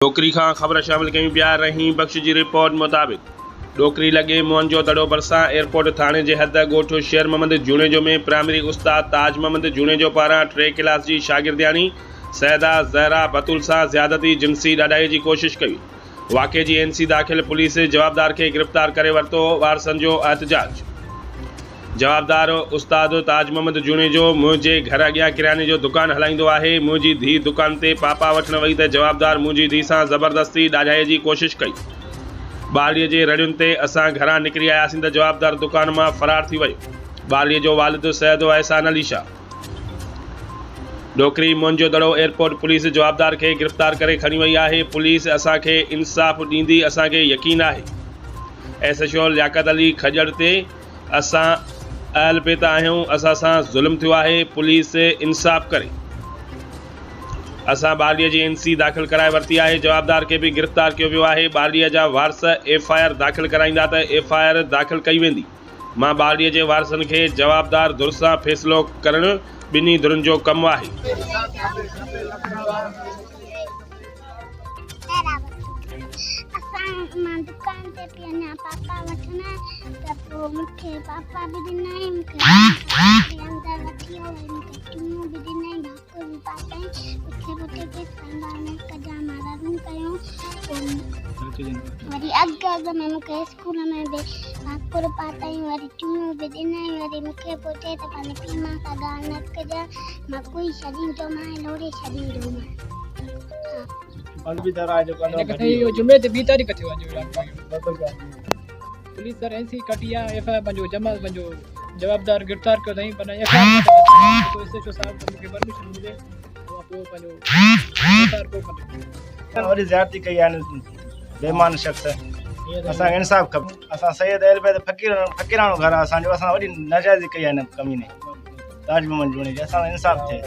डोकरी खां ख़बर शामिल कयूं पिया। रहीम बख्श जी रिपोर्ट मुताबिक़ डोकरी लॻे मोहन जो दड़ो भरिसां एयरपोर्ट थाणे जे हद ॻोठ शेर मोहम्मद जूणेजो में प्राइमरी उस्ताद ताज मोहम्मद जूणेजो पारां 3 क्लास जी शागिर्दियानी सैदा ज़हरा बतूल सां ज़्यादती जिनसी ॾाढाई जी कोशिश कई। वाक़े जी NC दाख़िल पुलिस जवाबदार खे गिरफ़्तार करे वरितो। वारसनि जो एहतजाज। जवाबदार उस्ताद ताज मोहम्मद जूणेजो मुंहिंजे घर अॻियां किराने जो दुकान हलाईंदो आहे। मुंहिंजी धीउ दुकान ते पापा वठण वई त जवाबदार मुंहिंजी धीउ सां ज़बरदस्ती ॾाढाई जी कोशिश कई। ॿारड़ीअ जे रड़ियुनि ते असां घरां निकिरी आयासीं त जवाबदार दुकान मां फ़रार थी वियो। ॿारड़ीअ जो वालिद सैयद एहसान अली शाह। डोकरी मोहन जो दड़ो एयरपोर्ट पुलिस जवाबदार खे गिरफ़्तार करे खणी वई आहे। पुलिस असांखे इंसाफ़ ॾींदी, असांखे यकीन आहे। SHO लियाकत अली खजड़ ते असां अहल पेत आहियूं, असां सां ज़ुल्म थियो आहे, पुलिस इंसाफ़ करे। असां ॿारड़ीअ जी NC दाख़िल कराए वरिती आहे। जवाबदार खे बि गिरफ़्तार कयो वियो आहे। ॿारड़ीअ जा वारस FIR दाख़िल कराईंदा त FIR दाख़िल कई वेंदी। मां ॿारड़ीअ जे वारसनि खे जवाबदार धुर सां फ़ैसिलो करणु ॿिन्ही धुरनि जो कमु आहे। मां दुकान ते पिया पापा वठना त पोइ मूंखे पापा बि ॾिनई, मूंखे अंदर वठी वियो, मूंखे चुम्मो बि ॾिनई, भाको बि पातई। मूंखे पुटे के खाईंदा न कजा मारन कयो। वरी अॻु में मूंखे स्कूल में बि भाकुर पातई, वरी चुम्मो बि ॾिनई। वरी मूंखे पुटे त पंहिंजे पीउ मां सां ॻाल्हि न कजा, मां कोई छॾींदो मां लोड़े छॾींदो मां। जुमे ते 20 तारीख़ थियो पुलिस सर NC कटिया FIR पंहिंजो जमा पंहिंजो जवाबदार गिरफ़्तार कयो अथई। पर SHO साहब मूंखे परमिशन मिले पोइ पंहिंजो वरी ज़्यादती कई आहे बेईमान शख़्स। असांखे इंसाफ़ खपे। असां सैयद अहल बैत फ़क़ीराणो घर आहे असांजो। असां वॾी नाजाइज़ी कई आहे हिन कमीने ताज मोहम्मद जूणेजो। असां इंसाफ़ थिए।